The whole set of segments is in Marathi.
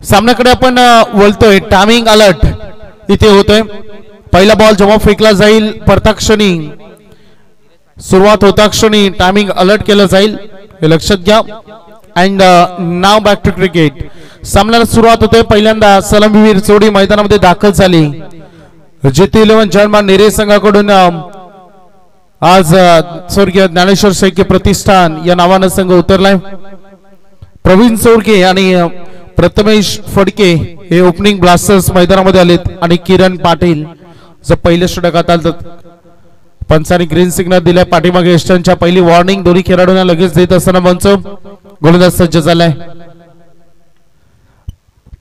सामन्याकडे आपण वळतोय. टायमिंग अलर्ट इथे होतोय. पहिला बॉल जेव्हा फेकला जाईल पडता क्षणी सुरुवात होता क्षणी टायमिंग अलर्ट केलं जाईल हे लक्षात घ्या. And now back to cricket. सामन्याला सुरुवात होते. पहिल्यांदा सलामीवीर जोडी मैदानामध्ये दाखल झाली. जीटी 11 जर्मन नेरे संघाकडून आज स्वर्गीय ज्ञानेश्वर शेळके प्रतिष्ठान या नावानं संघ उतरलाय. प्रवीण सोरके आणि प्रथमेश फडके हे ओपनिंग ब्लास्टर्स मैदानामध्ये आलेत आणि किरण पाटील जो पहिल्या षटकात आलत. पंचांनी ग्रीन सिग्नल दिलाय. पाठीमागे एस्टनच्या पहिली वॉर्निंग दोन्ही खेळाडूंना लगेच देत असताना मंच गोलंदाज सज्ज झालाय.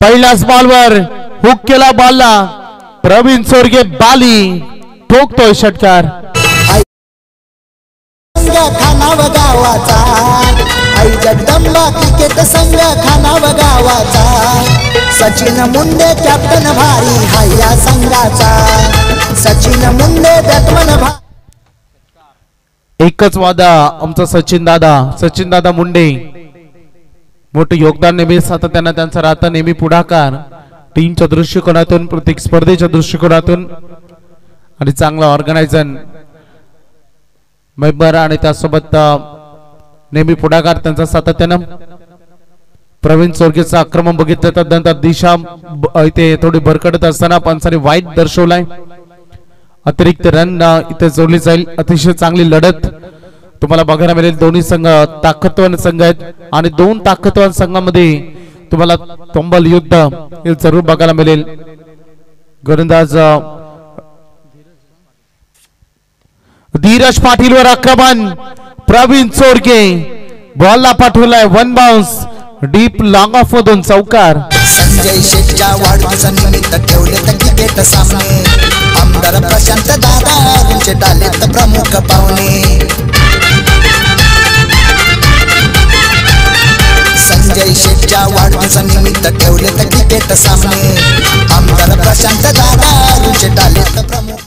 पहिल्याच बॉलवर हुक केला बॉलला. प्रवीण सोरगे बाली ठोकतोय षटकार. खानाव गावाचा आई जगदंबा क्रिकेट संघ खानाव गावाचा सचिन मुंडे कॅप्टन भारी हाया संघाचा सचिन मुंडे बॅट्समन एकच वादा आमचा सचिन दादा मुंडे मोठे योगदान नेहमी सातत्याने त्यांचा राहता. नेहमी पुढाकार टीमच्या दृष्टिकोनातून प्रत्येक स्पर्धेच्या दृष्टिकोनातून आणि चांगला ऑर्गनायझन मेंबर आणि त्यासोबत नेहमी पुढाकार त्यांचा सातत्यानं. प्रवीण सोरगेचं आक्रमण बघितलं तर नंतर दिशा इथे थोडी भरकटत असताना पंचाने वाईट दर्शवलाय. अतिरिक्त रन इथे जोडली जाईल. अतिशय चांगली लढत तुम्हाला बघायला मिळेल. दोन्ही संघ ताकदवान संघ आहेत आणि दोन ताकदवान संघामध्ये तुम्हाला तंबल युद्ध हे जरूर बघायला मिळेल. गोलंदाज धीरज पाटीलवर आक्रमण. प्रवीण सोरके बॉलला पाठवलाय. One bounce deep long of मधून चौकार. संजय शेठच्या वाढदिवसानिमित्त ठेवले क्रिकेट सामने आमदार प्रशांत दादा डालेत प्रमुख पाहुणे. संजय शेठच्या वाढदिवसानिमित्त ठेवले क्रिकेट सामने आमदार प्रशांत दादा डालेत प्रमुख.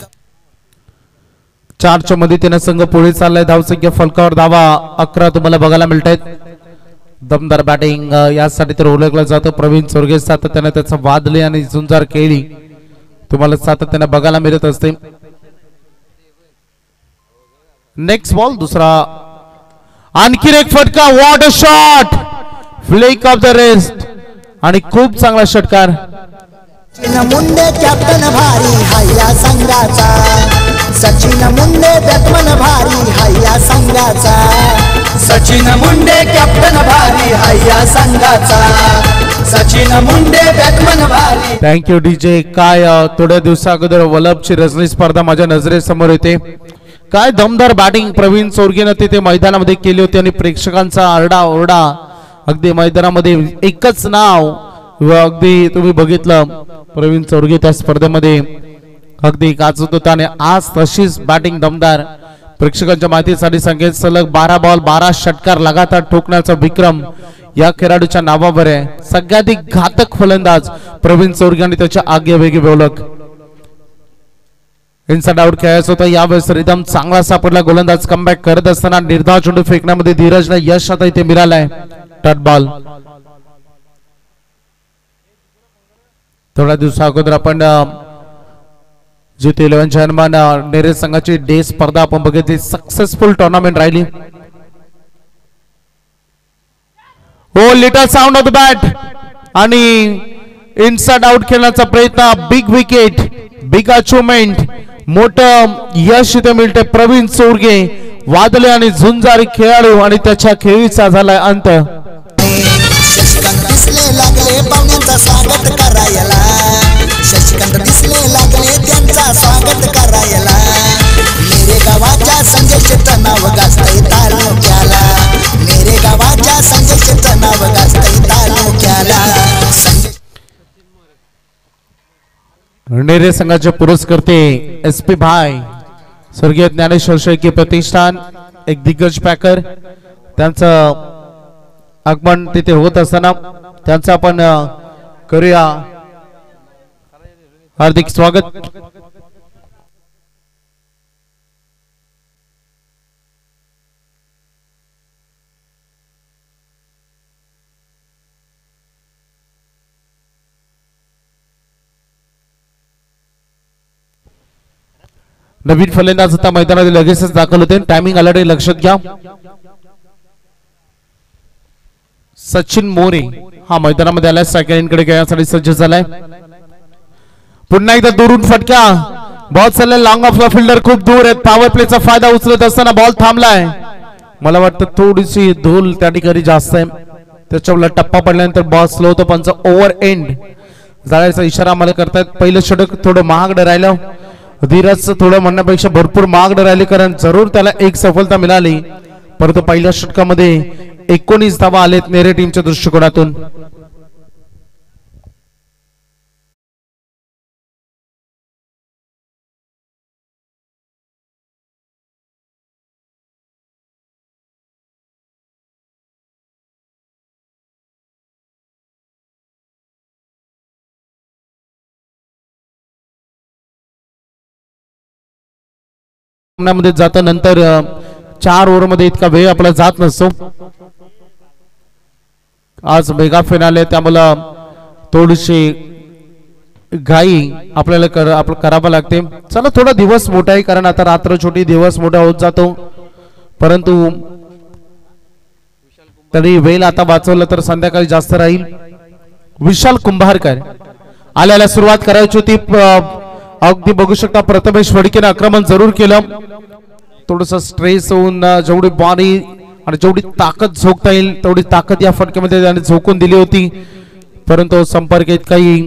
4च्या मदतीने संघ पुढे चाललाय. धावसंख्या फलकावर धावा 11 तुम्हाला बघायला मिळत आहेत. दमदार बॅटिंग यासाठी तर ओळखलं जातं. प्रवीण सोरगे सातत्याने त्याचा वादले आणि झुंजार केली तुम्हाला सातत्याने बघायला मिळत असते. नेक्स्ट बॉल दुसरा आणखी एक फटका. What a shot. Flick of the rest आणि खूप चांगला षटकार. सचिन मुंडे कॅप्टन भारी हाया संघाचा सचिन मुंडे बॅट्समन भारी हाया संघाचा सचिन मुंडे कॅप्टन भारी हाया संघाचा सचिन मुंडे बॅट्समन भारी. Thank you DJ. काय थोड्या दिवसा अगोदर वल्लभची रजनी स्पर्धा माझ्या नजरेसमोर येते. काय दमदार बॅटिंग प्रवीण सोरगेनं तिथे मैदानामध्ये केली होती आणि प्रेक्षकांचा आरडा ओरडा अगदी मैदानामध्ये एकच नाव अगदी तुम्ही बघितलं. प्रवीण सोरगे त्या स्पर्धेमध्ये अगदी गाजत होता आणि आज तशीच बॅटिंग दमदार. प्रेक्षकांच्या माहितीसाठी सांगेल सलग 12 बॉल 12 षटकार लगातार ठोकण्याचा विक्रम या खेळाडूच्या नावावर आहे. सगळ्याधिक घातक फलंदाज प्रवीण सोरगे आणि त्याच्या आगेवेगळी ओळख. इनसाइड आउट खेळायचं होतं. यावेळेस रिदम चांगला सापडला. गोलंदाज कमबॅक करत असताना निर्धाव चेंडू फेकण्यामध्ये धीरजला यश आता इथे मिळालंय. Dot ball. थोड्या दिवसा अगोदर आपण जीटी 11 जर्मन नेरे संघाची डे स्पर्धा आपण बघितली. सक्सेसफुल टुर्नामेंट राहिली. हो little sound of the bat आणि इनसाइड आउट खेळण्याचा प्रयत्न. बिग विकेट बिग अचिव्हमेंट मोठं यश इथे मिळते. प्रवीण सोरगे वादळे आणि झुंजारी खेळाडू आणि त्याच्या खेळीचा झालाय अंत. शशिकांत दिसले लागले पाहुण्यांचा स्वागत करायला शशिकांत दिसले लागले त्यांचा स्वागत करायला. मेरे गावाच्या संजय शेठचं नाव गाजतंय तालुक्याला मेरे गावाच्या संजय शेठचं नाव गाजतंय तालुक्याला. नेरे संघाचे पुरस्कर्ते SP भाई स्वर्गीय ज्ञानेश्वर शेळके प्रतिष्ठान एक दिग्गज पॅकर त्यांचं आगमन तिथे होत असताना त्यांचं आपण करूया हार्दिक स्वागत. नवीन फलंदाज आता मैदानात लगेचच दाखल होते. टायमिंग अलर्ट आहे, लक्षात घ्या. सचिन मोरे हा मैदानामध्ये आलाय, सेकंड इनिंगकडे खेळण्यासाठी सज्ज झालाय. पुन्हा एकदा दुरून फटका, बॉल चाललाय लॉंग ऑफ फिल्डर खूप दूर आहेत. पॉवर प्लेचा फायदा उचलत असताना बॉल थांबलाय. मला वाटतं थोडीशी धूल त्या ठिकाणी जास्त आहे, त्याच्यावर टप्पा पडल्यानंतर बॉल स्लो होतो. पंच ओव्हर एंड जाण्याचा इशारा आम्हाला करतायत. पहिलं षटक थोडं महागडं राहिलं, धीरज थोडं म्हणण्यापेक्षा भरपूर महागडं राहिले, कारण जरूर त्याला एक सफलता मिळाली, परंतु पहिल्या षटकामध्ये 19 धावा आलेत नेरे टीमच्या दृष्टिकोनातून. मध्ये जाता नंतर 4 ओव्हर मध्ये इतका वेळ आपला जात नसतो. आज मेगा फिनाले, त्यामुळे थोडीशी घाई आपल्याला करावं लागते. चला थोडा दिवस मोठा आहे, कारण आता रात्र छोटी दिवस मोठा होत जातो, परंतु तरी वेळ आता वाचवलं तर संध्याकाळी जास्त राहील. विशाल कुंभारकर आल्याला सुरुवात करायची होती. अगदी बघू शकता प्रथमेश फडकेने आक्रमण जरूर केलं. थोडस स्ट्रेस होऊन जेवढी बॉडी आणि जेवढी ताकद झोकता येईल तेवढी ताकद या फटक्यामध्ये त्याने झोकून दिली होती, परंतु संपर्क इतकाही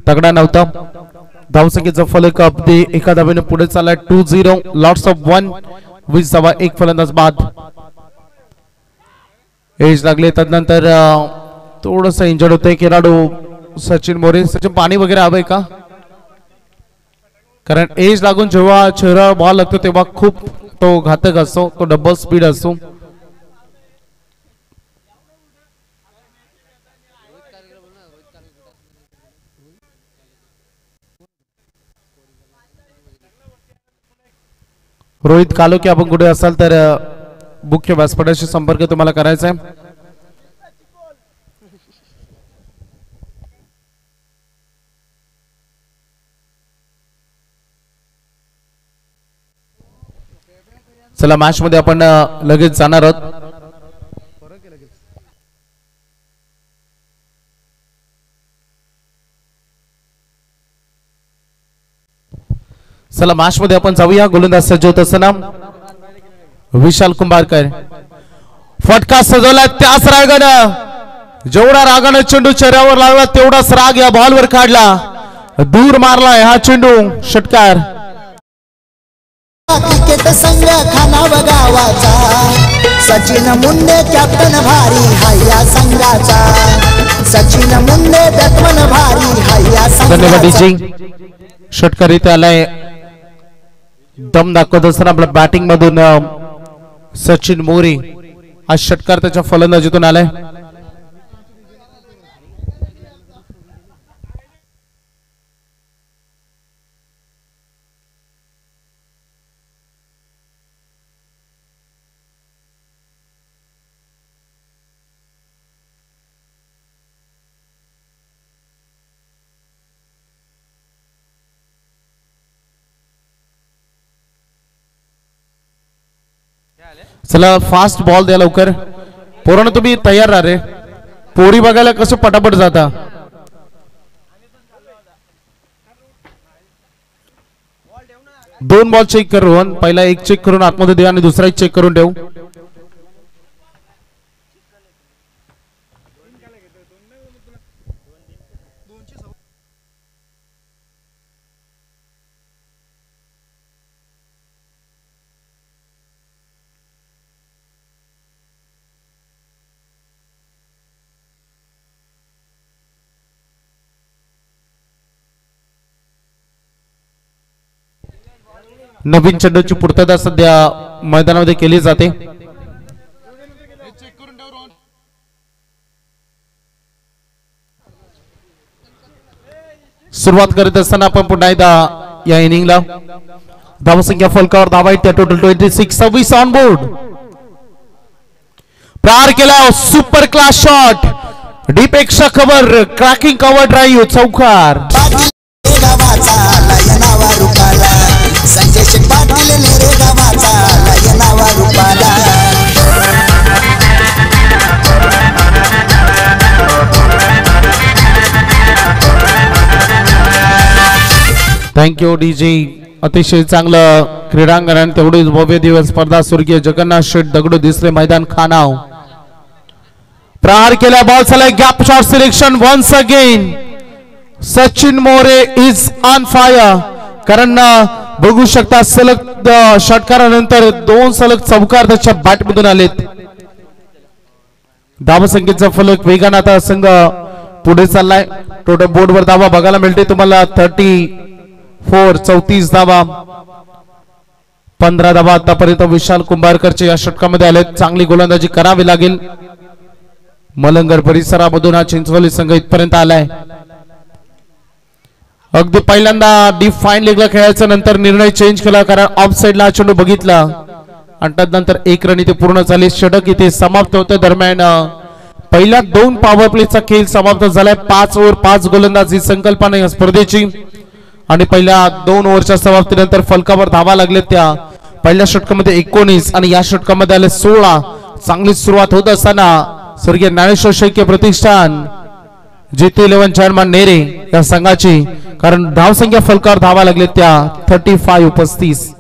तगडा नव्हता. धावसंख्येचा फलक अगदी एका धावेने पुढे चाललाय. 2-0 लॉट्स ऑफ 1, 20 धावा, एक फलंदाज बाद. एज लागले, तदनंतर थोडस इंजर्ड होतंय खेळाडू सचिन मोरे. सचिन पाणी वगैरे हवंय का? कारण एज लागून जेव्हा चेहरा बॉल लागतो तेव्हा खूप तो घातक असतो, तो डबल स्पीड असतो. रोहित कालोके, आपण कुठे असाल तर मुख्य व्यासपीठाशी संपर्क तुम्हाला करायचा आहे. चला मॅच मध्ये आपण लगेच जाणार आहोत. चला मॅच मध्ये आपण जाऊया. गोलंदाज सज्ज होत असताना विशाल कुंभारकर फटका सजवला, त्याच रागानं, जेवढा रागानं चेंडू चेहऱ्यावर लागला तेवढाच राग या बॉलवर काढला, दूर मारलाय हा चेंडू. षटकार. क्रिकेट संघ खानावा गावाचा, सचिन मुंडे कॅप्टन भारी हाया संघाचा, सचिन मुंडे बॅट्समन भारी हाया संघाचा. धन्यवाद. षटकार इथे आलाय. दम दाखवत असताना आपल्या बॅटिंग मधून सचिन मोरे. आज षटकार त्याच्या फलंदाजीतून आलाय. चला फास्ट बॉल द्या लवकर. पोरांनो तुम्ही तयार राहा रे. पोरी बघायला कसं पटापट जाता. दोन बॉल चेक करून, पहिला एक चेक करून आतमध्ये द्या आणि दुसरा एक चेक करून ठेवू. नवीन चेंडूची पूर्तता सध्या मैदानामध्ये केली जाते. सुरुवात करत असताना आपण पुन्हा एकदा या इनिंगला धावसंख्या फलकावर धावा आहेत त्या टोटल 26. 26 on board. प्रहार केला, सुपर क्लास शॉट, डीपेक्षा कव्हर, क्रॅकिंग कव्हर ड्राईव्ह, चौकार. संजय चंद्रशेखर पाटील नेरे गावाचा लय नावा रूपाला. Thank you DJ. अतिशय चांगलं क्रीडांगण आणि तेवढीच भव्य दिवस स्पर्धा. स्वर्गीय जगन्नाथ शेठ दगडू दिसले मैदान खानाव. प्रहार केला बॉल झाला gap shot selection once again. Sachin More is on fire. कारण बघू शकता सलग षटकारानंतर 2 सलग चौकार त्याच्या बॅटमधून आलेत. धावसंख्येचा फलक वेगाने आता संघ पुढे चाललाय. टोटल बोर्डवर धावा बघायला मिळते तुम्हाला 34 धावा. 15 धावा आतापर्यंत विशाल कुंभारकरचे या षटकामध्ये आलेत. चांगली गोलंदाजी करावी लागेल. मलंगर परिसरामधून हा चिंचवली संघ इथपर्यंत आलाय. अगदी पहिल्यांदा डीप फाईन लेगला खेळायचा नंतर निर्णय चेंज केला कारण ऑफ साइडला चेंडू बघितला आणि त्यानंतर 1 रन इथे पूर्ण झाले. षटक इथे समाप्त होते. दरम्यान पहिल्या 2 पॉवर प्लेचा खेळ समाप्त झालाय. 5 ओव्हर 5 गोलंदाजी संकल्पना या स्पर्धेची आणि पहिल्या 2 ओव्हरच्या समाप्तीनंतर फलकावर धावा लागले. त्या पहिल्या षटकामध्ये 19 आणि या षटकामध्ये आले 16. चांगली सुरुवात होत असताना स्वर्गीय ज्ञानेश्वर शैक्य प्रतिष्ठान जीते 11 चेअरमन नेरे या संघाची कारण धावसंख्या फलकावर धावा लागले त्या 35-35.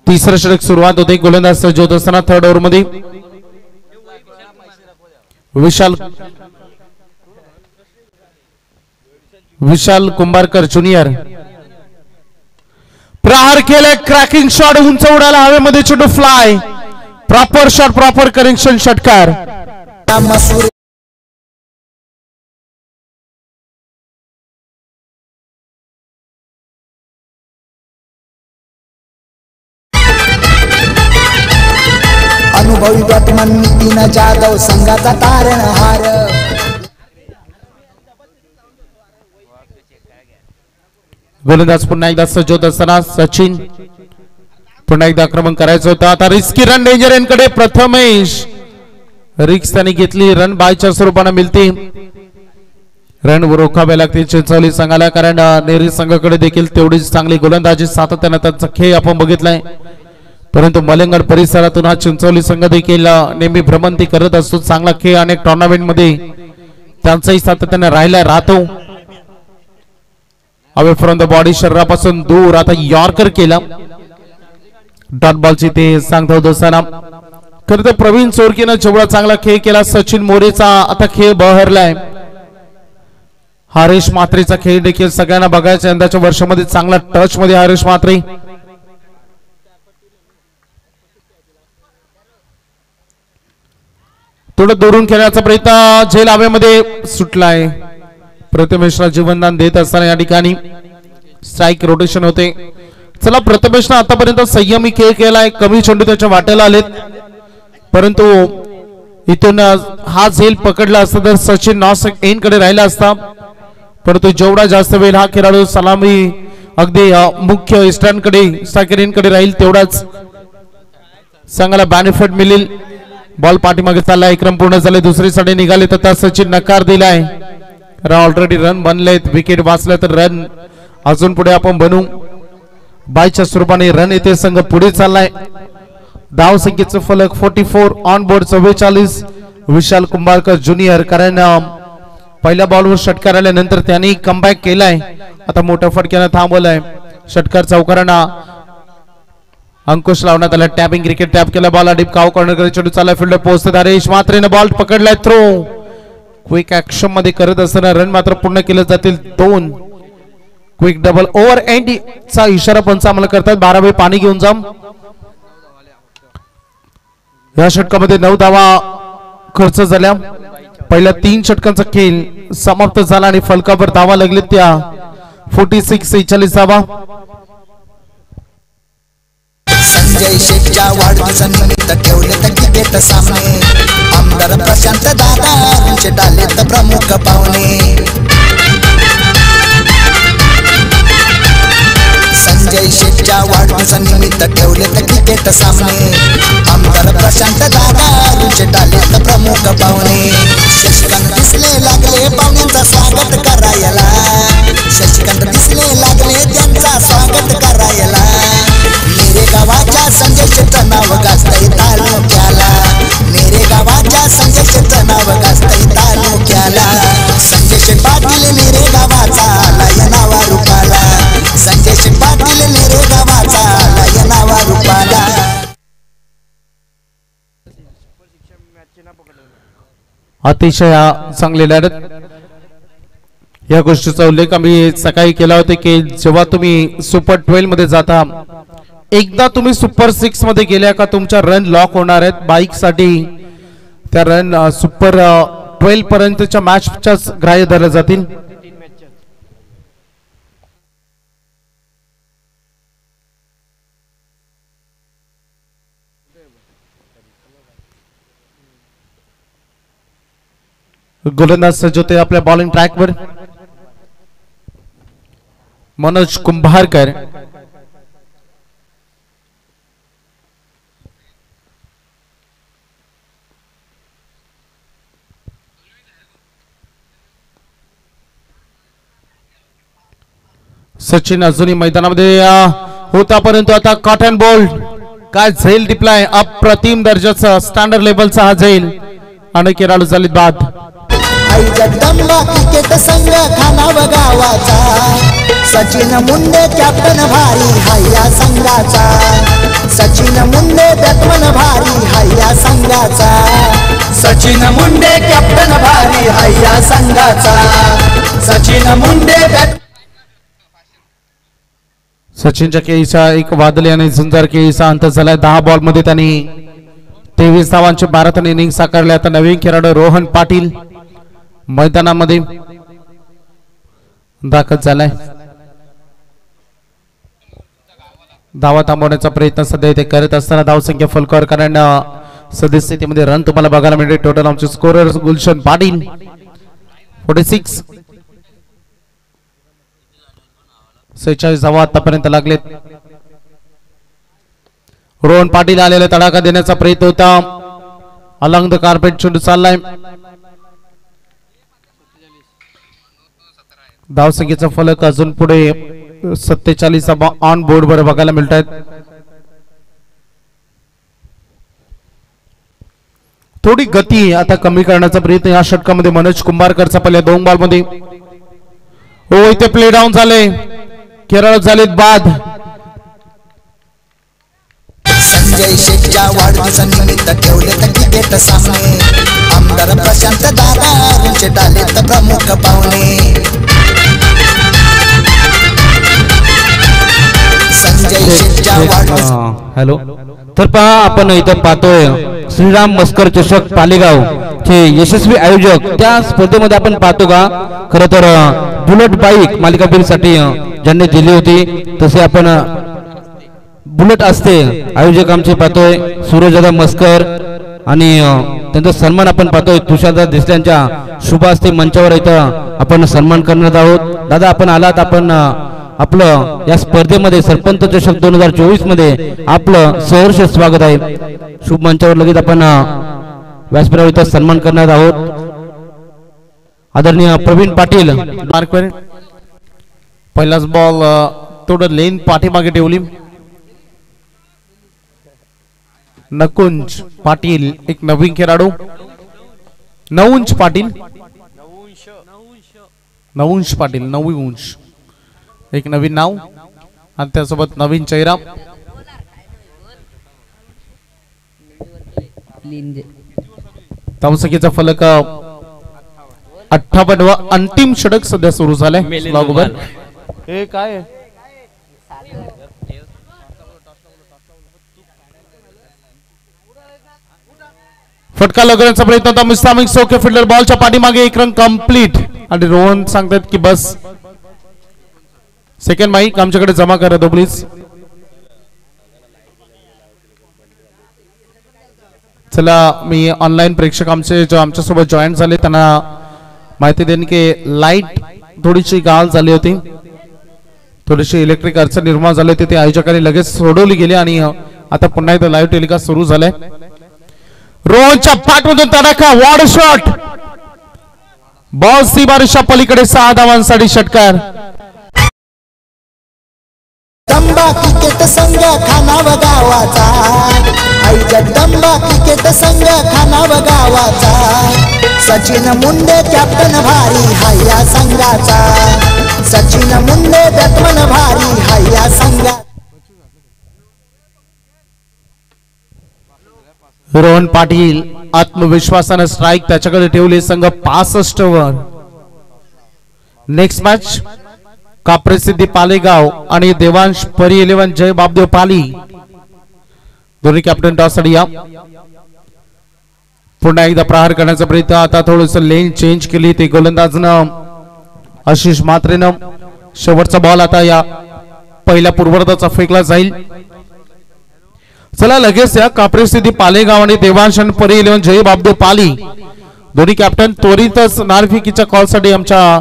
तिसरं षटक सुरुवात होते. गोलंदाज सज्ज होत असताना 3rd ओव्हर मध्ये विशाल कुंभारकर ज्युनियर प्रहार केले. क्रॅकिंग शॉट उंच उडाला हवेमध्ये चेंडू fly. Proper shot proper correction षटकार. अनुभवी बॅटमन नितीन जाधव संघाचा तारणहार. गोलंदाज पुन्हा एकदा सज्ज होत असताना सचिन पुन्हा एकदा आक्रमण करायचं होतं. आता रिस्की रन डेंजर यांकडे प्रथमेश रिक्स त्यांनी घेतली. रन बायच्या स्वरूपाने मिळते. रन रोखावे लागते चिंचवली संघाला कारण नेरी संघाकडे देखील तेवढीच चांगली गोलंदाजी सातत्याने त्यांचा खेळ आपण बघितलाय. परंतु मलंगड परिसरातून हा चिंचवली संघ देखील नेहमी भ्रमंती करत असतो. चांगला खेळ अनेक टुर्नामेंट मध्ये त्यांचाही सातत्याने राहतो. अवे फ्रॉम द बॉडी शरीरापासून दूर आता यॉर्कर केला. डॉट बॉलची ते सांगत होत असताना खरं तर प्रवीण चोरकीनं जेवढा चांगला खेळ केला सचिन मोरेचा आता खेळ बहरलाय. हरेश म्हात्रेचा खेळ देखील सगळ्यांना बघायचा. यंदाच्या वर्षामध्ये चांगला टच मध्ये हरेश म्हात्रे. थोडं दुरून खेळण्याचा प्रयत्न झेल हवेमध्ये सुटलाय. प्रथमेशला जीवनदान देत असताना या ठिकाणी स्ट्राइक रोटेशन होते. चला प्रथमेशने आतापर्यंत संयमी खेळ केलाय. कमी चेंडू त्याच्या वाट्याला आलेत परंतु इथून हा झेल पकडला असता तर सचिन नॉक एन कडे राहिला असता. परंतु जेवढा जास्त वेळ हा खेळाडू सलामी अगदी मुख्य ईस्टर्न कडे साकेरीन कडे राहील तेवढाच संघाला बेनिफिट मिळेल. बॉल पाठीमागे चाललाय. क्रम पूर्ण झाले. दुसरी साडे निघाले तर सचिन नकार दिलाय. ऑलरेडी रन बनलेत. विकेट वाचल्या तर रन अजून पुढे आपण बनवू. बायच्या स्वरूपाने रन येते. संघ पुढे चाललाय. धाव संख्येचं फलक 44 ऑन बोर्ड 44. विशाल कुंभारकर ज्युनियर कारण पहिल्या बॉलवर षटकार आल्यानंतर त्यांनी कमबॅक केलाय. आता मोठ्या फटक्यानं थांबवलाय. षटकार चौकारांना अंकुश लावण्यात आला. टॅपिंग क्रिकेट टॅप केला. बॉल डीप काव कॉर्नरकडे चेंडू चालला. फिल्डर पोहोचतात. हरेश म्हात्रेने बॉल पकडलाय. थ्रो क्विक ऍक्शन मध्ये करत असताना रन मात्र पूर्ण केले जातील 2. क्विक डबल ओव्हर एंड चा इशारा पंच आम्हाला करतात. 12 वेळ पाणी घेऊन जा. या षटकामध्ये 9 धावा खर्च झाल्या. पहिल्या 3 षटकांचा खेळ समाप्त झाला आणि फलकावर धावा लागले त्या 46 धावा. संजय शेठच्या वाढदिवसानिमित्त ठेवले तर क्रिकेट सामने आमदार प्रशांत दादा डालेत प्रमुख पाहुणे संजय शेठच्या वाढदिवसानिमित्त ठेवले तर क्रिकेट सामने आमदार प्रशांत दादा डालेत प्रमुख पाहुणे शशिकांत दिसले लागले पाहुण्यांचा स्वागत करायला शशिकांत दिसले लागले त्यांचा स्वागत करायला मेरे गावाच्या संजय शेठचं नाव गाजतंय तालुक्याला मेरे गावाच्या संजय शेठचं नाव गाजतंय तालुक्याला संजय शेठ पाटील मेरे गावाचा आलाय नावा रूपाला संजय शेठ पाटील मेरे गावाचा आलाय नावा रूपाला अतिशय चांगली लढत या गोष्टीचा उल्लेख आम्ही सकाळी केला होता की जेव्हा तुम्ही सुपर 12 मध्ये जाता एकदा तुम्ही सुपर 6 मध्ये गेल्या का तुमच्या रन लॉक होणार आहेत बाईक साठी त्या रन सुपर 12 पर्यंतच्या मॅचच्याच ग्राह्य धरल्या जातील गोलंदाज सज्ज होते आपल्या बॉलिंग ट्रॅकवर मनोज कुंभारकर सचिन अजूनही मैदानामध्ये होता परंतु आता कॉटन बोल्ट काय झेल टिपलाय अप्रतिम दर्जाचा स्टँडर्ड लेवलचा हा झेल आणि खेळाडू झाले बाद आई जगदंबा क्रिकेट संघ खानाव गावाचा सचिन मुंडे कॅप्टन भारी हाया संघाचा सचिन मुंडे बॅट्समन भारी हाया संघाचा सचिन मुंडे कॅप्टन भारी हाया संघाचा सचिन मुंडे सचिनच्या केळीचा एक वादळी आणि झुंजार केळीचा अंत झालाय 10 बॉल मध्ये त्यांनी 23 धावांचे भारताने इनिंग साकारले आता नवीन खेळाडू रोहन पाटील मैदानामध्ये दाखल झालाय धावा थांबवण्याचा प्रयत्न सध्या इथे करत असताना धावसंख्या फुलकर कारण सद्यस्थितीमध्ये रन तुम्हाला बघायला मिळते टोटल आमचे स्कोरर गुलशन पाटील 46 46 धावा आतापर्यंत लागलेत रोहन पाटील आलेला तडाखा देण्याचा प्रयत्न होता अलॉंग द कार्पेट चेंडू चाललाय धावसंख्येचा फलक अजून पुढे 47 ऑन बोर्ड वर बघायला मिळत आहेत थोडी गती आता कमी करण्याचा प्रयत्न या षटकामध्ये मनोज कुंभारकरचा पहिल्या 2 बॉल मध्ये हो इथे प्ले डाऊन झाले केरळ झालेत बाद संजय शेठच्या वाढदिवसानिमित्त ठेवले तर क्रिकेट सामने आमदार प्रशांत दादा डालेत प्रमुख पाहुणे संजय शेठच्या वाढदिवस हॅलो तर पहा आपण इथं पाहतोय श्रीराम मस्कर चषक पालेगाव चे यशस्वी आयोजक त्या स्पर्धेमध्ये आपण पाहतो का खरं तर बुलेट बाईक मालिकावीर साठी ज्यांनी दिली होती तसे आपण बुलेट असते आयोजक आमचे पाहतोय सूरजदादा मस्कर आणि त्यांचा सन्मान आपण पाहतोय तुषारदादा देसल्यांच्या शुभ हस्ते मंचावर इथं आपण सन्मान करणार आहोत दादा आपण आलात आपण आपलं या स्पर्धेमध्ये सरपंच चषक 2024 मध्ये आपलं सहर्ष स्वागत आहे शुभ मंचावर लगेच आपण व्यासपीठावर इथं सन्मान करणार आहोत आदरणीय प्रवीण पाटील मार्कवर पहिलाच बॉल थोडं लेन पाठीमागे ठेवली नकुंज पाटील एक नवीन खेळाडू नवुंश पाटील नवुंश पाटील नवुंश एक नवीन नाव आणि त्यासोबत नवीन चेहरा धावसंख्येचा फलक 58 अंतिम षटक सध्या सुरू झालाय स्लॉगवर हे काय फटका लगवण्याचा प्रयत्न होता मुस्तामिक सोके फिल्डर बॉलच्या पाठीमागे एक रन कंप्लीट आणि रोहन सांगतात की बस सेकंड माईक आमच्याकडे जमा करा दो प्लीज चला मी ऑनलाईन प्रेक्षक आमचे जो आमच्यासोबत जॉईन झाले त्यांना माहिती देईन की लाईट थोडीशी गाळ झाली होती, थोडीशी इलेक्ट्रिक अडचण निर्माण झाली होती, ते आयोजकांनी लगेच सोडवली गेली आणि आता पुन्हा एकदा लाईव्ह टेलिकास्ट सुरू झालाय. रोहनच्या पाठमधून तडाखा वॉड शॉट, बॉल सीमारेषा पलीकडे 6 धावांसाठी षटकार. जगदंबा क्रिकेट संघ खानाव गावाचा, आई जगदंबा क्रिकेट संघ खानाव गावाचा, सचिन मुंडे कॅप्टन भारी हाय या संघाचा, सचिन मुंडे बॅट्समन भारी हाय या संघाचा. रोहन पाटील आत्मविश्वासाने स्ट्राइक त्याच्याकडे ठेवले, संघ 65 वर. नेक्स्ट मॅच काप्रसिद्धी पालेगाव आणि देवांश परी 11 जय बापदेव पाली, दोन्ही कॅप्टन टॉस साठी या. पुन्हा एकदा प्रहार करण्याचा प्रयत्न, आता थोडस लेन चेंज केली ते गोलंदाजनं आशिष म्हात्रेनं. शेवटचा बॉल आता या पहिल्या पूर्वार्धाचा फेकला जाईल. चला लगेच या काप्रसिद्धी पालेगाव आणि देवांश परी 11 जय बापदेव पाली दोन्ही कॅप्टन त्वरितच नार्फिकीच्या कॉल साठी आमच्या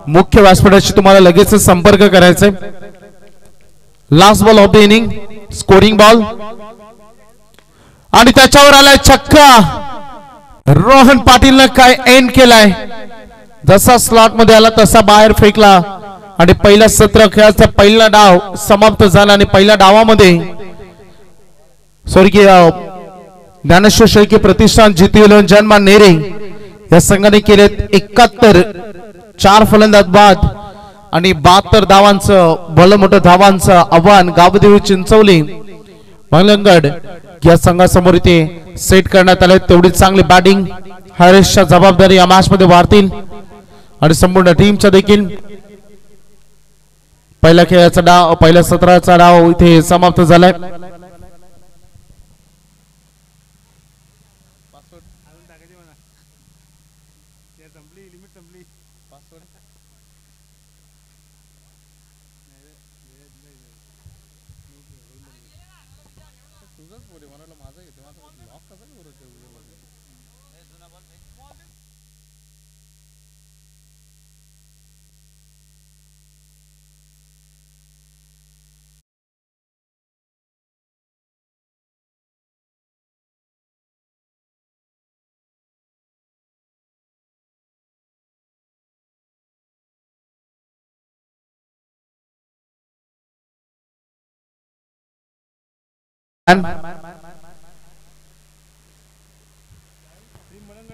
मुख्य व्यासपीठाशी तुम्हाला लगेच संपर्क करायचा आहे. Last ball of the inning, scoring ball आणि त्याच्यावर आलाय छक्का. रोहन पाटीलने काय एंड केलाय, जसा स्लॉट मध्ये आला तसा बाहेर फेकला आणि पहिला सत्र खेळाचा पहिला डाव समाप्त झाला आणि पहिल्या डावामध्ये स्वर्गीय ज्ञानेश्वर शेळके प्रतिष्ठान जितिवलन जन्मा नेरे या संघाने केले 71 4 फलंदाज बाद आणि 72 धावांचं भलं मोठं धावांचं आव्हान गावदेवी चिंचवली मलंगड या संघासमोर इथे सेट करण्यात आले. तेवढी चांगली बॅटिंग हरेशच्या जबाबदारी या मॅच मध्ये वाढतील आणि संपूर्ण टीमच्या देखील पहिल्या खेळाचा डाव पहिल्या सत्राचा डाव इथे समाप्त झालाय.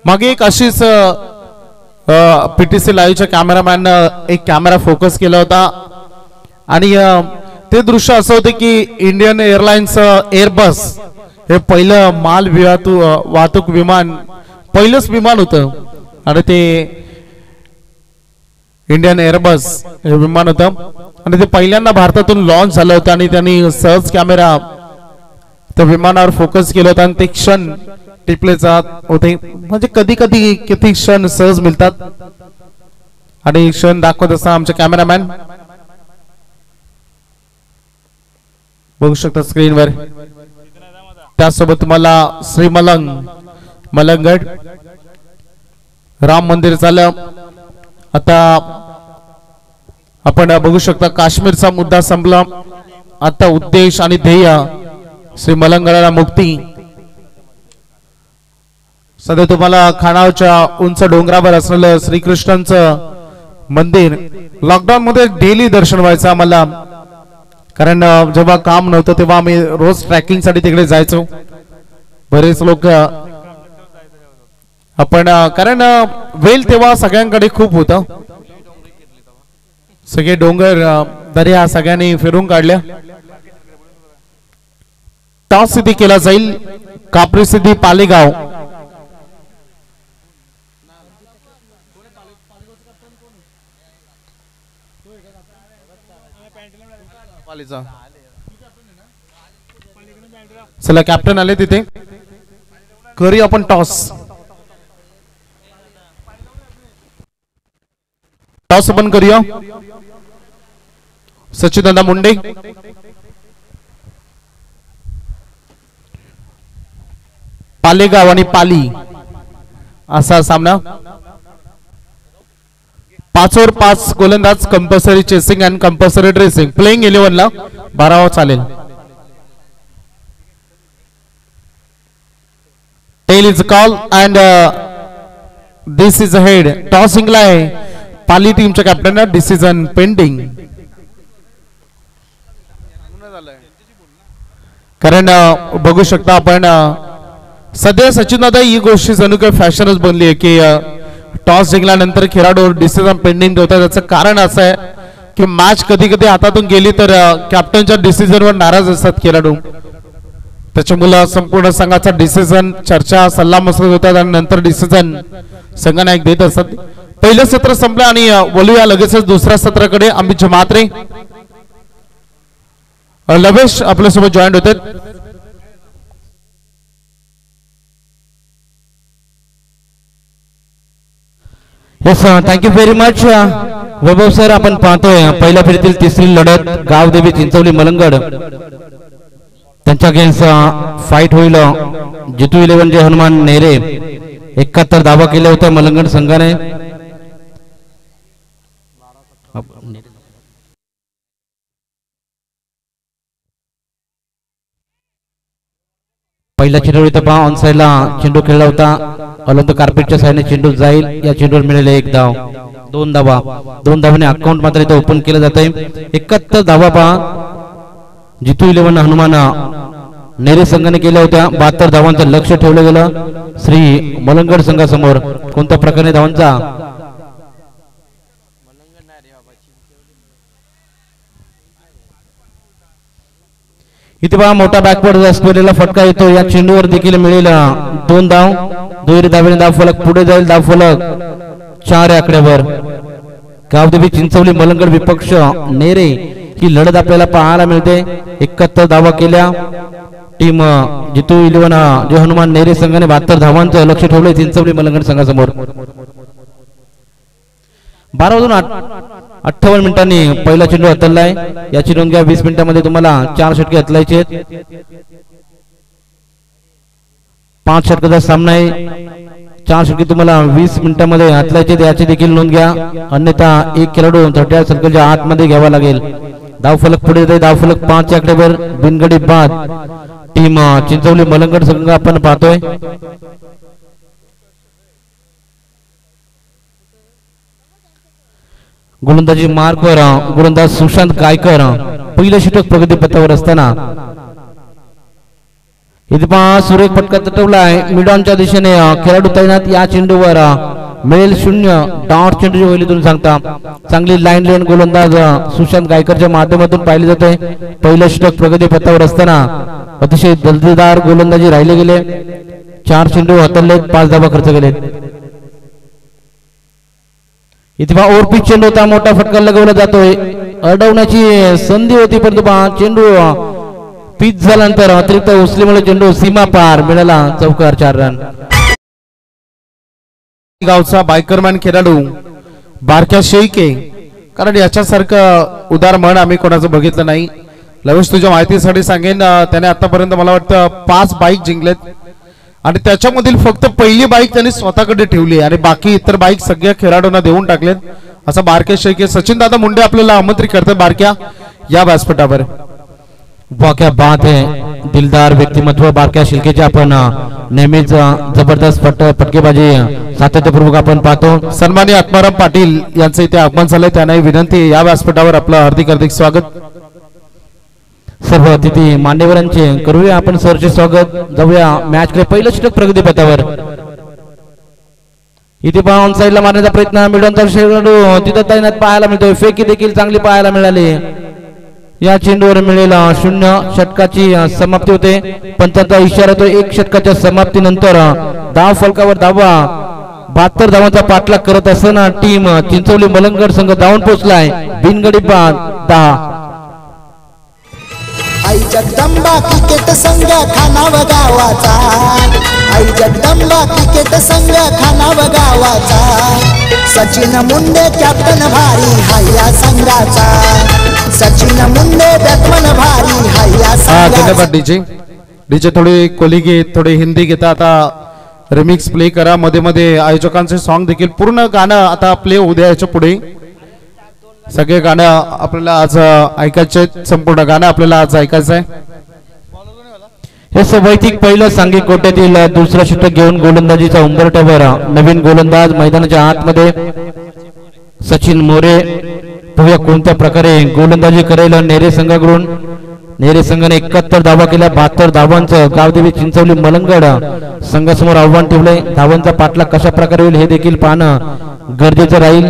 मागे एक अशीच पीटीसी लाईव्हच्या कॅमेरामॅन एक कॅमेरा फोकस केला होता आणि ते दृश्य असं होतं की इंडियन एअरलाइन्स एअरबस हे पहिलं माल वाहतूक विमान पहिलंच विमान होतं आणि ते इंडियन एअरबस हे विमान होतं आणि ते पहिल्यांदा भारतातून लॉन्च झालं होतं आणि त्यांनी सहज कॅमेरा त्या विमानावर फोकस केलं होतं आणि ते क्षण टिपले जात होते. म्हणजे कधी कधी किती क्षण सहज मिळतात आणि क्षण दाखवत असताना आमचे कॅमेरामॅन बघू शकता स्क्रीनवर. त्यासोबत तुम्हाला श्री मलंगड राम मंदिर झालं. आता आपण बघू शकता काश्मीरचा मुद्दा संपला. आता उद्देश आणि ध्येय श्री मलंगडाला मुक्ती. सध्या तुम्हाला खानावच्या उंच डोंगरावर असलेलं श्रीकृष्णांचं मंदिर लॉकडाऊन मध्ये डेली दर्शन व्हायचं आम्हाला, कारण जेव्हा काम नव्हतं तेव्हा आम्ही रोज ट्रॅकिंग साठी तिकडे जायचो. बरेच लोक आपण कारण वेल तेव्हा सगळ्यांकडे खूप होतं, सगळे डोंगर दर्या सगळ्यांनी फिरून काढल्या. टॉस सिद्धी केला जाईल काप्रसिद्धी पालेगाव. चला कॅप्टन आले तिथे, करूया आपण टॉस. टॉस आपण करूया. सचिदानंद मुंडे मालेगाव आणि पाली असा सामना. 5 ओव्हर 5 गोलंदाज, compulsory chasing and compulsory dressing. Playing 11 ला 12 चालेल. Tail is call and this is head. टॉसिंगला आहे पाली टीमच्या कॅप्टन. Decision pending. कारण बघू शकता आपण सध्या सचिन दादा ही गोष्ट जणू काही फॅशनच बनली आहे की टॉस जिंकल्यानंतर खेळाडू डिसिजन पेंडिंग ठेवतात. त्याचं कारण असं आहे की मॅच कधी कधी हातातून गेली तर कॅप्टनच्या डिसिजनवर नाराज असतात खेळाडू. त्याच्यामुळे संपूर्ण संघाचा डिसिजन चर्चा सल्ला मसलत होतात आणि नंतर डिसिजन संघनायक देत असतात. पहिलं सत्र संपलं आणि वळूया लगेचच दुसऱ्या सत्राकडे. अमित जमात्रे, लवेश आपल्यासोबत जॉईन होते. येस, थँक्यू व्हेरी मच वैभव सर. आपण पाहतोय पहिल्या फेरीतील तिसरी लढत गावदेवी चिंचवली मलंगड त्यांच्या अगेन्स्ट फाईट होईल. जितू 11 जे हनुमान नेरे 71 धावा केल्या होत्या मलंगड संघाने. पहिला चेंडू इथं पहा ऑन साइडला चेंडू खेळला होता. अलंत कार्पेटच्या साहाय्याने चेंडू जाईल. या चेंडूवर मिळाले 1 धाव. 2 धावा. 2 धावाने अकाउंट मात्र इथं ओपन केलं जात आहे. 71 धावा पहा जितू 11 हनुमान नेरे संघाने केल्या होत्या. 72 धावांचं लक्ष ठेवलं गेलं श्री मलंगड संघासमोर. कोणत्या प्रकारे धावांचा इथे पहा मोठा बॅकवर्ड असलेला फटका येतो. या चेंडूवर देखील मिळेल 2 धाव. दुहेरी धावेने धाव फलक पुढे जाईल. धाव फलक 4 आकड्यावर. गावदेवी चिंचवली मलंगड विपक्ष नेरे ही लढत आपल्याला पाहायला मिळते. 71 धावा केल्या टीम जितू 11 जे हनुमान नेरे संघाने. 72 धावांचं लक्ष ठेवलंय चिंचवली मलंगड संघासमोर. 12:58 मिनिटांनी पहिला चेंडू हतललाय. या चेंडून घ्या 20 मिनिटांमध्ये तुम्हाला 4 षटके हतलायचे आहेत. 5 षटकाचा सामना आहे. 4 षटके तुम्हाला 20 मिनिटांमध्ये हतलायचे. याची देखील नोंद घ्या, अन्यथा एक खेळाडू 30 सर्कलच्या आतमध्ये घ्यावा लागेल. धाव फलक पुढे जाते. धाव फलक 5 आकड्यावर. बिनगडी बाद टीम चिंचवली मलंगड संघ आपण पाहतोय. गोलंदाजी मार्कवर गोलंदाज सुशांत गायकर पहिलं षटक प्रगती पथावर असताना इथे पहा सुरेख फटका तटवलाय. मिडॉनच्या दिशेने खेळाडू तैनात. या चेंडूवर मिळेल 0 डॉट. चेंडू होईल तुम्ही सांगता. चांगली लाईन लेन गोलंदाज सुशांत गायकरच्या माध्यमातून पाहिले जाते. पहिलं षटक प्रगती पथावर असताना अतिशय दर्जेदार गोलंदाजी राहिले गेले. 4 चेंडू हतरलेत. 5 धावा खर्च केलेत. इथे पहा ओव्हरपिच चेंडू होता. मोठा फटका लगवला जातोय. अडवण्याची संधी होती परंतु चेंडू पिच झाल्यानंतर अतिरिक्त उचलीमुळे चेंडू सीमा पार मिळाला. चौकार 4 रन. गावचा बायकरमॅन खेळाडू बारक्या शेळके. कारण याच्यासारखं उदार म्हण आम्ही कोणाचं बघितलं नाही. लवेश तुझ्या माहितीसाठी सांगेन त्याने आतापर्यंत मला वाटतं 5 बाईक जिंकलेत आणि त्याच्यामधील फक्त पहिली बाईक त्यांनी स्वतःकडे ठेवली आणि बाकी इतर बाईक सगळ्या खेळाडूंना देऊन टाकलेत. असं बारक्या शेळके सचिन दादा मुंडे आपल्याला आमंत्रित करतात बारक्या या व्यासपीठावर. क्या बात है. दिलदार व्यक्तिमत्व बारक्या शिल्केचे आपण नेहमीच जबरदस्त फटकेबाजी सातत्यपूर्वक आपण पाहतो. सन्माननीय आत्माराम पाटील यांचं इथे आगमन झालंय. त्यांनाही विनंती या व्यासपीठावर आपलं हार्दिक स्वागत. सर्व अतिथी मान्यवरांचे करूया आपण सरचे स्वागत. जाऊया मॅच कडे. पहिलं षटक प्रगती पथावर. इथे पहा ऑन साइडला मारण्याचा प्रयत्न. मिडॉनचा खेळाडू तिथं तैनात पाहायला मिळतोय. फेकी देखील चांगली पाहायला मिळाली. या चेंडूवर मिळेल 0. षटकाची समाप्ती होते. पंचांचा इशारा तो 1 षटकाच्या समाप्तीनंतर धाव फलकावर धावा 72 धावांचा पाठलाग करत असताना टीम चिंचवली मलंगड संघ धावून पोहोचलाय. बिनगडी बाद 10. आई जगदंबा क्रिकेट संघ खानाव गावाचा. आई जगदंबा क्रिकेट संघ खानाव गावाचा. सचिन मुंडे कॅप्टन भारी हाया संघाचा. सचिन मुंडे बॅट्समन भारी हाया संघाचा. धन्यवाद डीजे. डीजे थोडे कोली घेत, थोडे हिंदी घेता, आता रिमिक्स प्ले करा. मध्ये मध्ये आयोजकांचे सॉन्ग देखील पूर्ण गाणं आता प्ले होऊ द्या. याच्या पुढे सगळे गाणं आपल्याला आज ऐकायचे, संपूर्ण गाणं आपल्याला आज ऐकायचं आहे. हे वैयक्तिक पहिलं सांघिक कोट्यातील दुसरा षटक घेऊन गोलंदाजीचा उंबरठ्यावर नवीन गोलंदाज मैदानाच्या आतमध्ये सचिन मोरे. पाहूया कोणत्या प्रकारे गोलंदाजी करेल नेरे संघाकडून. नेरे संघाने 71 धावा केल्या. 72 धावांचं गावदेवी चिंचवली मलंगड संघासमोर आव्हान ठेवलंय. धावांचा पाठलाग कशा प्रकारे होईल हे देखील पाहणं गरजेचं राहील.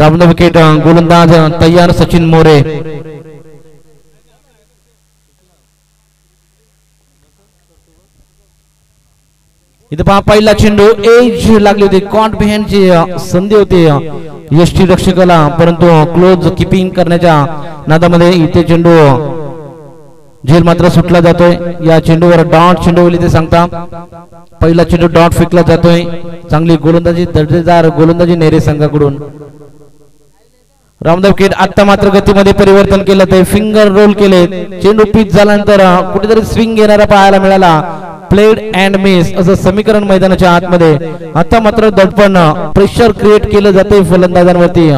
रामदा विकेट गोलंदाज तयार सचिन मोरे. इथे पहा पहिला चेंडू एज लागली होती, कॉट बिहाइंडची संधी होती यष्टी रक्षकाला, परंतु क्लोज किपिंग करण्याच्या नादामध्ये इथे चेंडू झेल मात्र सुटला जातोय. या चेंडूवर डॉट चेंडू होईल ते सांगता. पहिला चेंडू डॉट फेकला जातोय. चांगली गोलंदाजी, दर्जेदार गोलंदाजी नेरे संघाकडून. रामदेव किड आता मात्र गतीमध्ये परिवर्तन केलं, ते फिंगर रोल केले. चेंडू पिच झाल्यानंतर कुठेतरी स्विंग घेणारा पाहायला मिळाला. प्लेड अँड मिस असं समीकरण मैदानाच्या आतमध्ये. आता मात्र दडपण प्रेशर क्रिएट केलं जाते फलंदाजांवरती.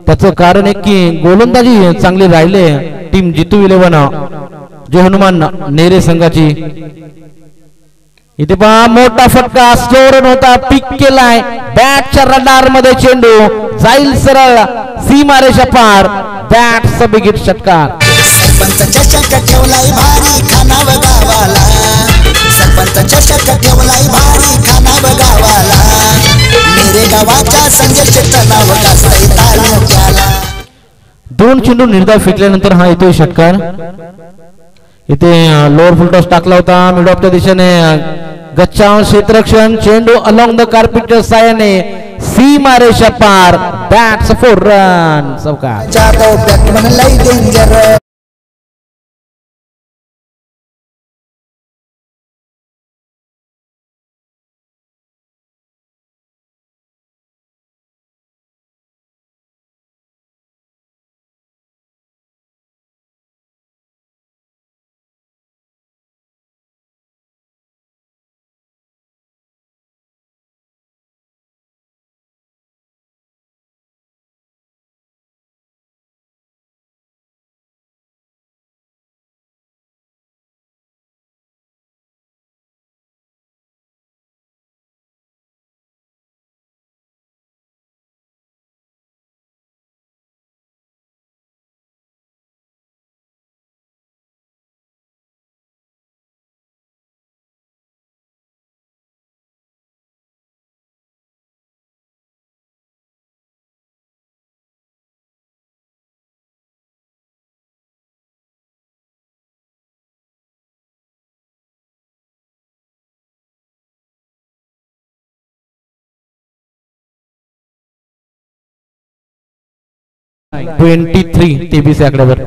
त्याचं कारण आहे की गोलंदाजी चांगली राहिले टीम जितू 11 जे हनुमान नेरे संघाची. इथे पहा मोठा फटका, स्लो रन होता, पिक केलाय. बॅटच्या रडार मध्ये चेंडू जाईल सरळ सीमारेषा पार. बॅट सबिगिट षटकार. सरपंच चषक ठेवलाय भारी खानाव गावाला. सरपंच चषक ठेवलाय भारी खानाव गावाला. मेरे गावाच्या संदेश तणाव गाजतय तालुक्याला. 2 चेंडू निर्धाव फेकल्यानंतर हा येतोय षटकार. इथे लोअर फुल टॉस टाकला होता मिड ऑफ च्या दिशेने. गच्चाव क्षेत्ररक्षण, चेंडू अलॉंग द कार्पेटच्या साहाय्याने सीमारेषा पार. Bats 4 run. चौकार. जाधव बॅटमन लय डेंजर. TBC आकड्यावर.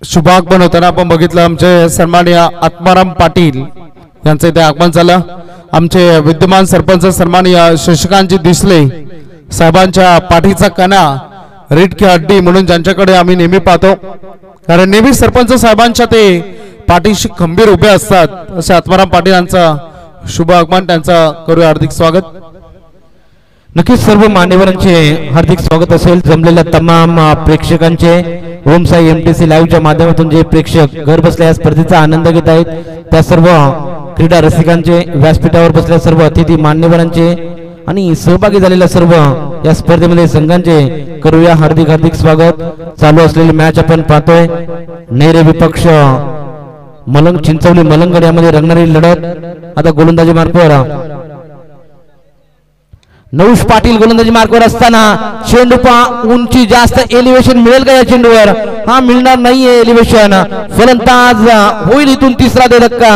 शुभागमन होताना आपण बघितलं आमचे सन्माननीय आत्माराम पाटील यांचं इथे आगमन झालं. आमचे विद्यमान सरपंच सन्माननीय शशिकांतजी दिसले साहेबांच्या पाठीचा कणा रीड की हड्डी म्हणून ज्यांच्याकडे आम्ही नेहमी पाहतो, कारण नेहमी सरपंच साहेबांच्या ते पाठीशी खंबीर उभे असतात, असे आत्माराम पाटील यांचा शुभ आगमन, त्यांचा करूया हार्दिक स्वागत. नक्कीच सर्व मान्यवरांचे हार्दिक स्वागत असेल. जमलेल्या तमाम प्रेक्षकांचे ओम साई MTC लाईव्हच्या माध्यमातून जे प्रेक्षक घर बसल्या या स्पर्धेचा आनंद घेत आहेत त्या सर्व क्रीडा रसिकांचे, व्यासपीठावर बसलेल्या सर्व अतिथी मान्यवरांचे आणि सहभागी झालेल्या सर्व या स्पर्धेमध्ये संघांचे करूया हार्दिक हार्दिक स्वागत. चालू असलेली मॅच आपण पाहतोय. नेरे विपक्ष मलंग चिंचवली मलंगड यामध्ये रंगणारी लढत. आता गोलंदाजी मार्गावर नौश पाटील गोलंदाजी मार्गावर असताना चेंडू उंची जास्त एलिव्हेशन मिळेल का या चेंडूवर? हा मिळणार नाहीये एलिव्हेशन. फलंदाज होईल इथून तिसरा धक्का,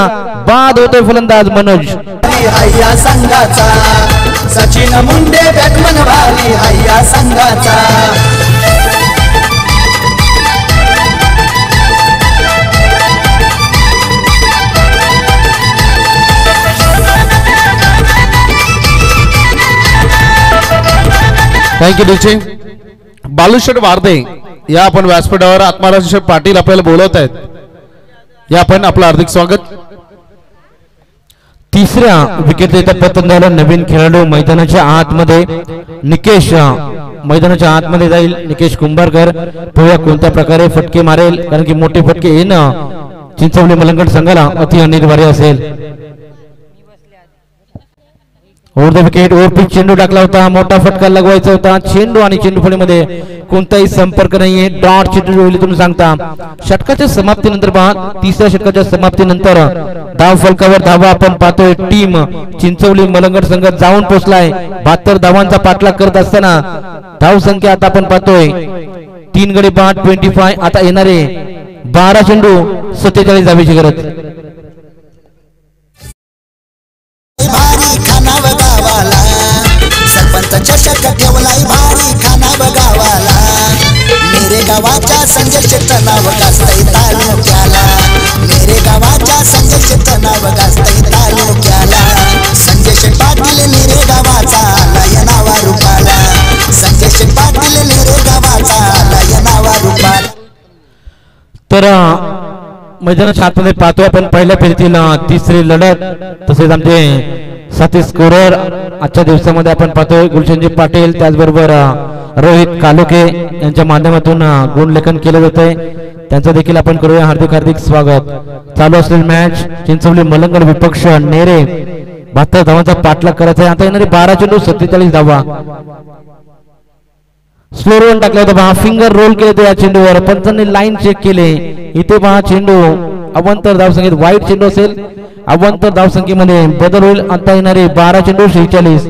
बाद होतोय फलंदाज मनोज. हय्या संघाचा सचिन मुंडे बॅटमन भारी हय्या संघाचा. थँक्यू डीचे. बालूशेठ वारदे या आपण व्यासपीठावर आत्माराम पाटील आपल्याला बोलवत आहेत, या आपण आपलं हार्दिक स्वागत. तिसऱ्या विकेटला येतात पतंगाला नवीन खेळाडू मैदानाच्या आतमध्ये निकेश मैदानाच्या आतमध्ये जाईल. निकेश कुंभारकर पाहूया कोणत्या प्रकारे फटके मारेल, कारण की मोठे फटके येणं चिंचवली मलंगड संघाला अति अनिवार्य असेल. Over the wicket over pitch चेंडू टाकला होता, मोठा फटका लगवायचा होता. चेंडू आणि चेंडू फळीमध्ये कोणताही संपर्क नाहीये. डॉट चेंडू होईल तुम्ही सांगता. षटकाच्या समाप्तीनंतर पहा, तिसऱ्या षटकाच्या समाप्तीनंतर धाव फलकावर धावा आपण पाहतोय. टीम चिंचवली मलंगड संघ जाऊन पोहोचलाय. 72 धावांचा पाठलाग करत असताना धाव संख्या आता आपण पाहतोय 3 गडी बाद 25. आता येणारे 12 चेंडू 47 धावेची गरज. सरपंच चषक ठेवलाय भारी खाना बघावाला. मेरे गावाच्या संजय शेट्ट नाव गाजतय तालुक्याला. मेरे गावाच्या संजय शेट्ट नाव गाजतय तालुक्याला. संजय शेट्ट पाटील नेरे गावाचा लय नावा रूपाला. संजय शेट्ट पाटील नेरे गावाचा लय नावा रूपाला. तर मैदानाच्या आतमध्ये पाहतोय आपण पहिल्या फेरीतील तिसरी लढत. तसेच आमचे साथी स्कोरर आजच्या दिवसामध्ये आपण पाहतोय गुलशनजी पाटील, त्याचबरोबर रोहित कालोखे यांच्या माध्यमातून गुणलेखन केलं जात आहे. त्यांचं देखील आपण करूया हार्दिक हार्दिक स्वागत. चालू असलेली मॅच चिंचवली मलंगड विपक्ष नेरे 72 धावांचा पाठलाग करायचा आहे. आता येणारे 12 चेंडू 47 धावा. स्लो रन टाकला होता पहा, फिंगर रोल केले होते या चेंडूवर. पंचांनी लाईन चेक केले. इथे पहा चेंडू अवांतर धावसंख्येत वाईट चेंडू असेल, अवांतर धावसंख्येमध्ये बदल होईल. आता येणारे 12 चेंडू 46.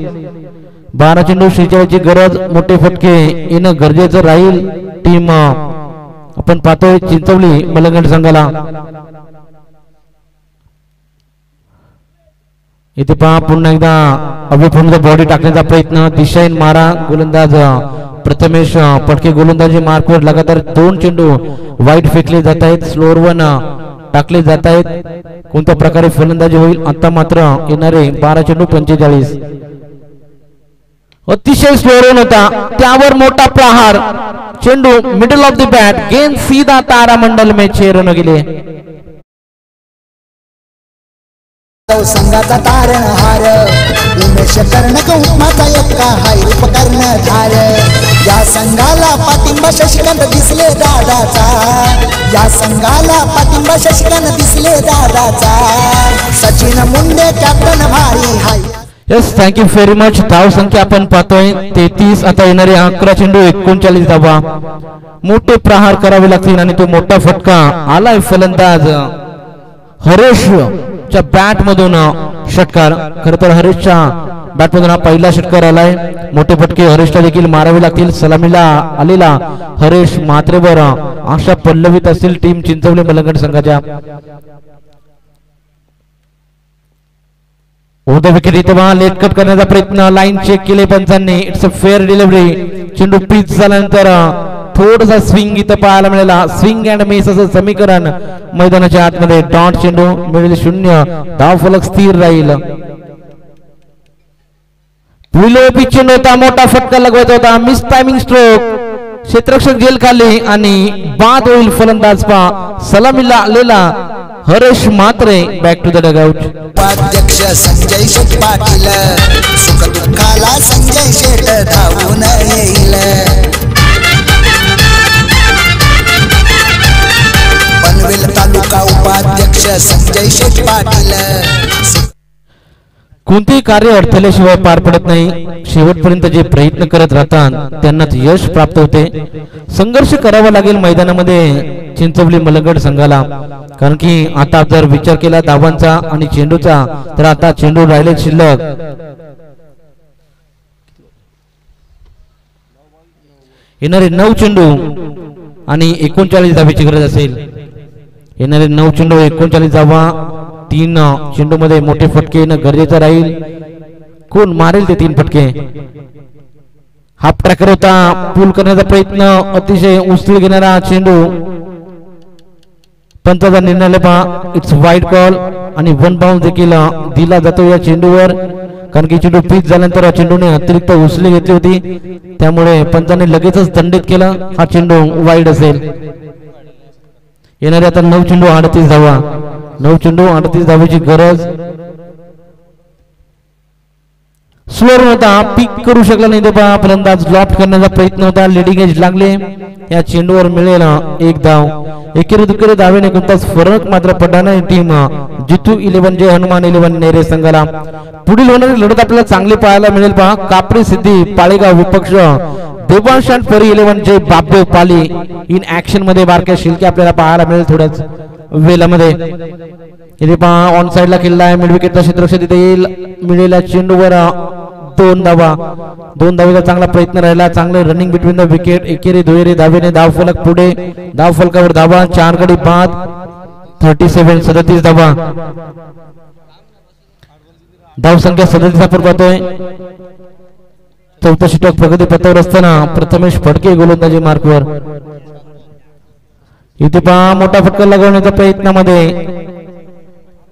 12 चेंडू 46 ची गरज. मोठे फटके येणं गरजेचं राहील. टीम आपण पाहतोय चिंचवली मलंगड संघाला. इथे पहा पुन्हा एकदा अभिफूर्ण बॉडी टाकण्याचा प्रयत्न. दिशाहीन मारा. गोलंदाज प्रथमेश पटके गोलंदाजी मार्कवर लगातार 2 चेंडू वाईट फेकले जात आहेत. स्लोअर वन टाकले जात आहेत. कोणत्या प्रकारे फलंदाजी होईल? आता मात्र येणारे 12 चेंडू 45. अतिशय स्लोअर वन होता, त्यावर मोठा प्रहार. चेंडू मिडल ऑफ द बॅट, गेंद सीधा तारामंडल में 6 रन गेले. संघाचा तारणहार उमेश कर्णक उपमाचा एक्का हाय उपकर्णधार. या संघाला पाठिंबा शशिकांत दिसले दादाचा. या संघाला पाठिंबा शशिकांत दिसले दादाचा. सचिन मुंडे कॅप्टन भारी हाय. Yes, thank you very much. धाव संख्या आपण पाहतोय 33. आता येणारे 11 चेंडू 39 धावा. मोठे प्रहार करावे लागतील आणि तो मोठा फटका आलाय फलंदाज हरेश च्या बॅट मधून षटकार. खर तर हरेशच्या बॅट मधून हा पहिला षटकार आलाय. मोठे फटके हरेशला देखील मारावे लागतील. सलामीला आलेला हरेश मात्रेवर आशा पल्लवीत असतील टीम चिंचवली मलंगड संघाच्या. ओव्हर द विकेट इथे लेट कट करण्याचा प्रयत्न. लाईन चेक केले पंचांनी. It's a fair delivery. चेंडू पिच झाल्यानंतर थोडासा स्विंग इथं पाहायला मिळाला. स्विंग अँड मिस असं समीकरण मैदानाच्या आतमध्ये. डॉट चेंडू मिळेल 0. धावफलक स्थिर राहील. पिच चेंडू होता, मोठा फटका लगवायचा होता. Miss timing stroke. क्षेत्ररक्षक जेल खाली आणि बाद होईल. फलंदाज पा सलामीला आलेला Haresh Mhatre back to the dugout. उपाध्यक्ष संजय शेठ पाटील सुख दुःखाला संजय शेठ धावून येईल. पनवेल तालुका उपाध्यक्ष संजय शेठ पाटील. कोणतेही कार्य अडथळ्याशिवाय पार पडत नाही. शेवटपर्यंत जे प्रयत्न करत राहतात त्यांनाच यश प्राप्त होते. संघर्ष करावा लागेल मैदानामध्ये चिंचवली मलंगड संघाला. कारण की आता जर विचार केला धावांचा आणि चेंडूचा तर आता चेंडू राहिले शिल्लक. येणारे 9 चेंडू आणि 39 धावेची गरज असेल. येणारे 9 चेंडू 39 धावा. 3 चेंडू मध्ये मोठे फटके येणं गरजेचं राहील. कोण मारेल ते 3 फटके. हाफ ट्रॅकर होता. पूल करण्याचा प्रयत्न. अतिशय उचल घेणारा चेंडू. पंचाचा निर्णय पहा. इट्स वाईड कॉल आणि 1 बाउंस देखील दिला जातो या चेंडूवर. कारण की चेंडू पिच झाल्यानंतर चेंडूने अतिरिक्त उचली घेतली होती त्यामुळे पंचाने लगेचच दंडित केलं. हा चेंडू वाईड असेल. येणारे आता 9 चेंडू 38 धावा. 9 चेंडू 38 धावेची गरज. स्लोअर होता. पिक करू शकला नाही. तो पहा फलंदाज लॉफ्ट करण्याचा प्रयत्न होता. लिडिंग एज लागले. या चेंडूवर मिळेल 1 धाव. एकेरी दुकेरी धावेने कोणताच फरक मात्र पडला नाही. टीम जितू 11 जे हनुमान 11 नेरे संघाला. पुढील होणारी लढत आपल्याला चांगली पाहायला मिळेल. पहा कापरी सिद्धी पाळेगाव विपक्ष देवांश अँड परी 11 जे बापदेव पाली इन ऍक्शन मध्ये बारक्या शिल्के आपल्याला पाहायला मिळेल थोड्याच वेळामध्ये. इथे पहा ऑन साइडला किल्ला आहे. मिड विकेटचा क्षेत्ररक्षक तिथे येईल. मिळेल्या चेंडूवर 2 धावा. 2 धावेचा चांगला प्रयत्न राहिला. चांगले रनिंग बिटवीन द विकेट. एकेरी दुहेरी धावेने धावफलक पुढे. धावफलकावर धावा. 4 गडी बाद. 37 धावा. धावसंख्या 37 आपण पाहतोय. चौथा षटक प्रगती पथावर असताना प्रथमेश फडके गोलंदाजी मार्कवर. इथे पहा मोठा फटका लगवण्याच्या प्रयत्नामध्ये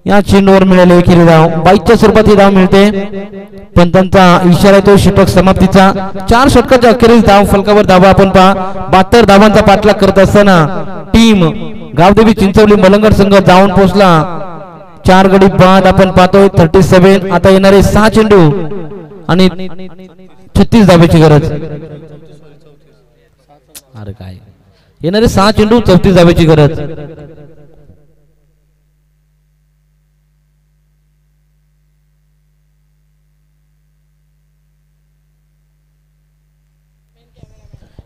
या चेंडूवर मिळाले एकेरी धाव. 22च्या स्वरूपात ही धाव मिळते. पंतांचा इशारा तो षटक समाप्तीचा. 4 षटकाच्या अखेरीस धाव फलकावर धावा आपण पहा. 72 धावांचा पाठलाग करत असताना टीम गावदेवी चिंचवली मलंगड संघ जाऊन पोहोचला. 4 गडी बाद आपण पाहतोय. 37. आता येणारे 6 चेंडू आणि 36 धावेची गरज. अरे काय येणारे 6 चेंडू 34 धावेची गरज.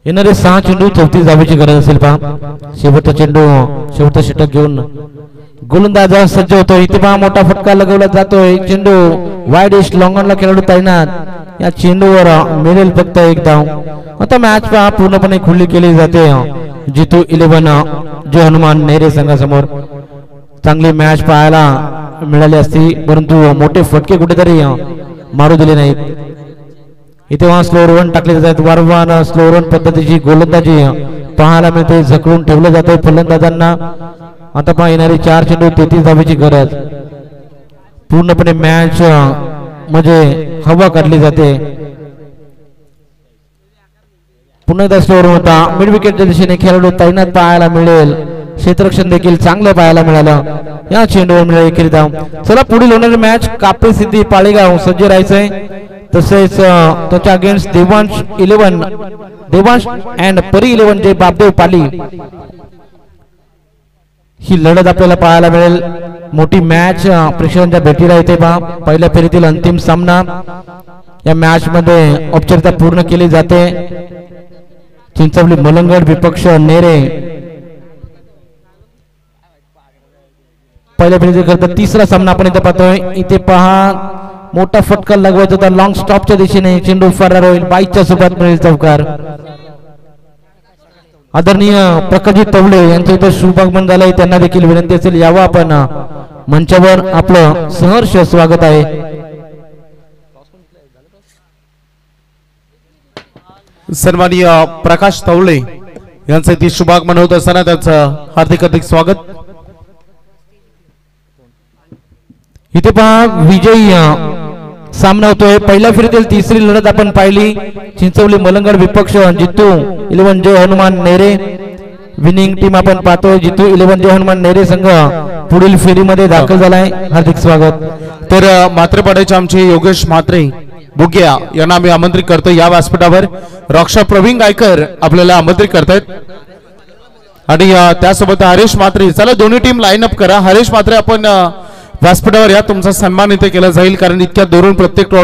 येणारे 6 चेंडू 34 धावेची गरज असेल. पहा शेवटचा चेंडू शेवटचा षटक घेऊन गोलंदाज सज्ज होतो. इथे पहा मोठा फटका लगवला जातोय. चेंडू वाईड इस्ट लॉंगॉनला खेळाडू तैनात. या चेंडूवर मिळेल फक्त 1 धाव. आता मॅच पहा पूर्णपणे खुली केली जाते जितू 11 जो हनुमान नेरे संघासमोर. चांगली मॅच पाहायला मिळाली असती परंतु मोठे फटके कुठेतरी मारू दिले नाहीत. इथे स्लो रन टाकले जातात. वारंवार स्लो रन पद्धतीची गोलंदाजी पाहायला मिळते. झकळून ठेवलं जाते फलंदाजांना. आता पहा येणारे 4 चेंडू 33 धावेची गरज. पूर्णपणे मॅच म्हणजे हवा काढली जाते. पुन्हा एकदा स्लो रन होता. मिड विकेटच्या दिशेने खेळाडू तैनात पाहायला मिळेल. क्षेत्ररक्षण देखील चांगलं पाहायला मिळालं. या चेंडूवर मिळेल एकेरी धाव. चला पुढील होणारी मॅच कापरी सिद्धी पाळेगाव सज्ज राहायचंय. तसेच त्याच्या अगेन्स्ट देवांश अँड परी 11 जे बापदेव पाली ही लढत आपल्याला पाहायला मिळेल. मोठी मॅच प्रेक्षकांच्या भेटीला येते. पहा पहिल्या फेरीतील अंतिम सामना. या मॅच मध्ये औपचारिकता पूर्ण केली जाते. चिंचवली मलंगड विपक्ष नेरे. पहिल्या फेरीतील करता 3रा सामना आपण इथे पाहतोय. इथे पहा मोठा फटका लगवायचा होता. लॉंग स्टॉपच्या दिशेने चेंडू फरार होईल. 22च्या सोबत मिळेल चौकार. आदरणीय प्रकाशजी तवले यांचं इथं शुभागमन झालंय. त्यांना देखील विनंती असेल यावं आपण मंचावर. आपलं सहर्ष स्वागत आहे. सन्माननीय प्रकाश तवले यांचं ती शुभागमन होत असताना त्यांचं हार्दिक हार्दिक स्वागत. इथे पहा विजयी सामना होतोय. पहिल्या फेरीतील तिसरी लढत आपण पाहिली. चिंचवली मलंगड विपक्ष जितू 11 जय हनुमान नेरे. विनिंग टीम आपण पाहतोय. जितू 11 जय हनुमान नेरे संघ पुढील फेरीमध्ये दाखल झालाय. हार्दिक स्वागत. तर मात्रेपाड्याचे आमचे योगेश म्हात्रे बुग्या यांना आम्ही आमंत्रित करतो या व्यासपीठावर. रक्षा प्रवीण गायकर आपल्याला आमंत्रित करतायत आणि त्यासोबत हरेश म्हात्रे. चला दोन्ही टीम लाईन अप करा. हरेश म्हात्रे आपण व्यासपीठावर या. तुमचा सन्मान इथे केला जाईल कारण इतक्या दुरून प्रत्येक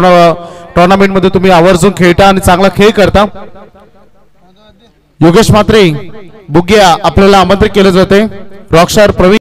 टुर्नामेंट मध्ये तुम्ही आवर्जून खेळता आणि चांगला खेळ करता. योगेश म्हात्रे बुग्या आपल्याला आमंत्रित केले जाते. रॉकस्टार प्रवीण